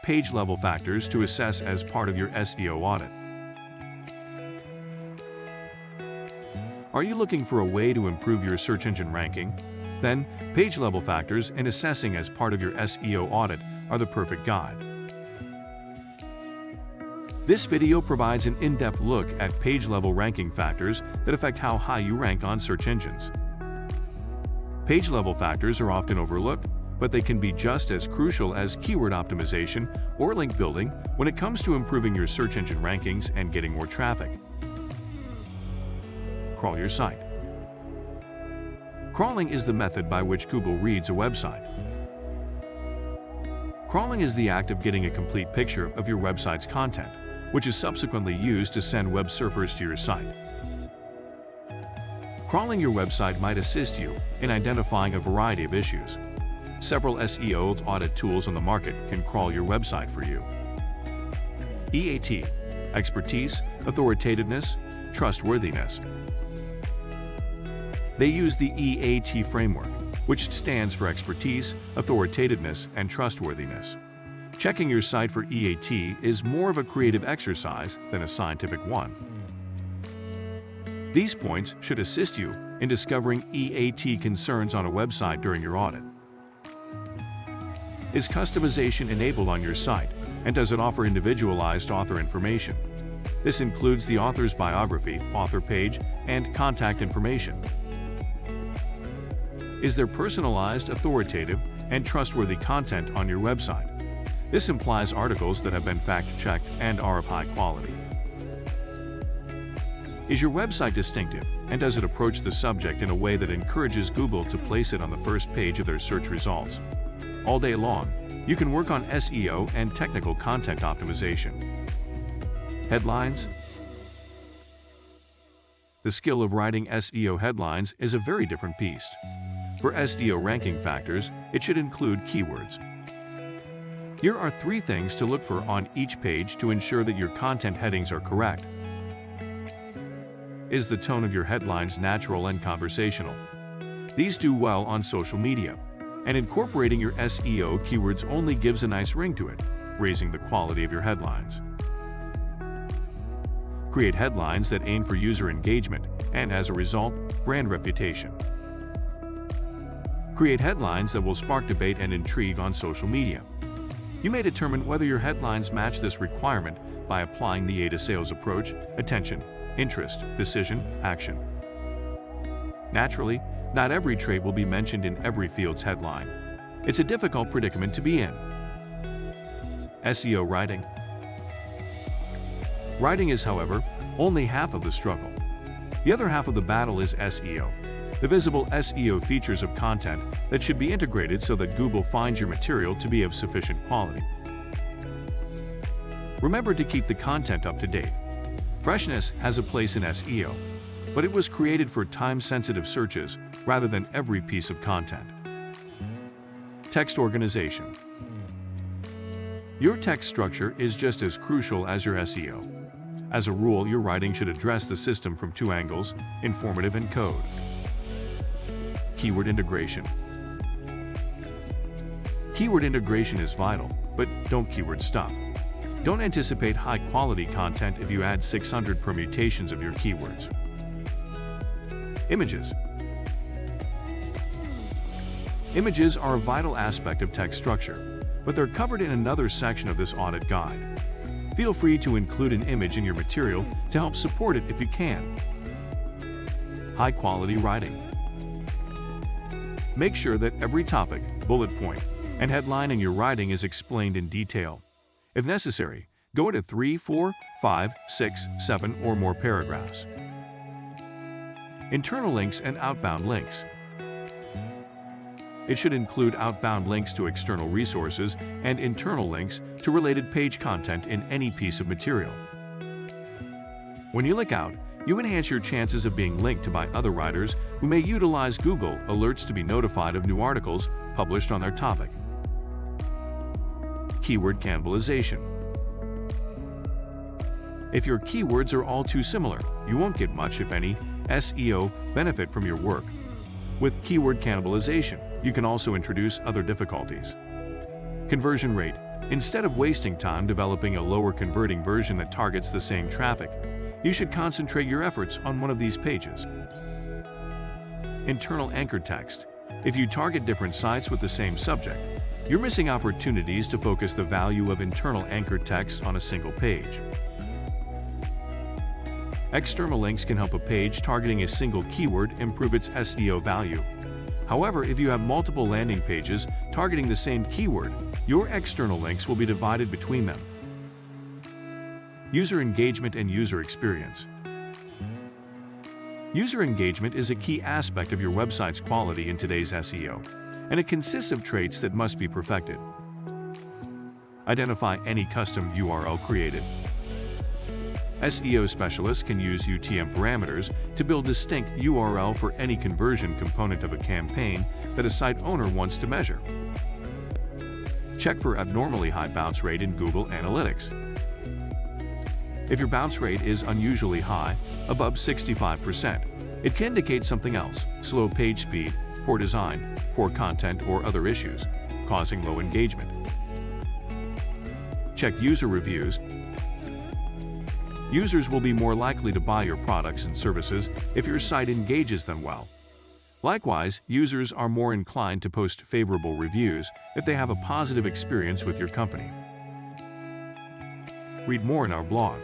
page-level factors to assess as part of your SEO audit. Are you looking for a way to improve your search engine ranking? Then, page-level factors and assessing as part of your SEO audit are the perfect guide. This video provides an in-depth look at page-level ranking factors that affect how high you rank on search engines. Page-level factors are often overlooked, but they can be just as crucial as keyword optimization or link building when it comes to improving your search engine rankings and getting more traffic. Crawl your site. Crawling is the method by which Google reads a website. Crawling is the act of getting a complete picture of your website's content, which is subsequently used to send web surfers to your site. Crawling your website might assist you in identifying a variety of issues. Several SEO audit tools on the market can crawl your website for you. EAT, expertise, authoritativeness, trustworthiness. They use the EAT framework, which stands for expertise, authoritativeness, and trustworthiness. Checking your site for EAT is more of a creative exercise than a scientific one. These points should assist you in discovering EAT concerns on a website during your audit. Is customization enabled on your site, and does it offer individualized author information? This includes the author's biography, author page, and contact information. Is there personalized, authoritative, and trustworthy content on your website? This implies articles that have been fact-checked and are of high quality. Is your website distinctive, and does it approach the subject in a way that encourages Google to place it on the first page of their search results? All day long, you can work on SEO and technical content optimization. Headlines. The skill of writing SEO headlines is a very different beast. For SEO ranking factors, it should include keywords. Here are 3 things to look for on each page to ensure that your content headings are correct. Is the tone of your headlines natural and conversational? These do well on social media, and incorporating your SEO keywords only gives a nice ring to it, raising the quality of your headlines. Create headlines that aim for user engagement and, as a result, brand reputation. Create headlines that will spark debate and intrigue on social media. You may determine whether your headlines match this requirement by applying the A to sales approach: attention, interest, decision, action. Naturally, not every trait will be mentioned in every field's headline. It's a difficult predicament to be in. SEO writing. Writing is, however, only half of the struggle. The other half of the battle is SEO, the visible SEO features of content that should be integrated so that Google finds your material to be of sufficient quality. Remember to keep the content up to date. Freshness has a place in SEO, but it was created for time-sensitive searches rather than every piece of content. Text organization. Your text structure is just as crucial as your SEO. As a rule, your writing should address the system from 2 angles: informative and code. Keyword integration. Keyword integration is vital, but don't keyword stuff. Don't anticipate high-quality content if you add 600 permutations of your keywords. Images. Images are a vital aspect of text structure, but they're covered in another section of this audit guide. Feel free to include an image in your material to help support it if you can. High-quality writing. Make sure that every topic, bullet point, and headline in your writing is explained in detail. If necessary, go into 3, 4, 5, 6, 7, or more paragraphs. Internal links and outbound links. It should include outbound links to external resources and internal links to related page content in any piece of material. When you link out, you enhance your chances of being linked to by other writers who may utilize Google Alerts to be notified of new articles published on their topic. Keyword cannibalization. If your keywords are all too similar, you won't get much, if any, SEO benefit from your work. With keyword cannibalization, you can also introduce other difficulties. Conversion rate, Instead of wasting time developing a lower converting version that targets the same traffic, you should concentrate your efforts on one of these pages. Internal anchor text. If you target different sites with the same subject, you're missing opportunities to focus the value of internal anchor text on a single page. External links can help a page targeting a single keyword improve its SEO value. However, if you have multiple landing pages targeting the same keyword, your external links will be divided between them. User engagement and user experience. User engagement is a key aspect of your website's quality in today's SEO, and it consists of traits that must be perfected. Identify any custom URL created. SEO specialists can use UTM parameters to build distinct URL for any conversion component of a campaign that a site owner wants to measure. Check for abnormally high bounce rate in Google Analytics. If your bounce rate is unusually high, above 65%, it can indicate something else: slow page speed, poor design, poor content, or other issues, causing low engagement. Check user reviews. Users will be more likely to buy your products and services if your site engages them well. Likewise, users are more inclined to post favorable reviews if they have a positive experience with your company. Read more in our blog.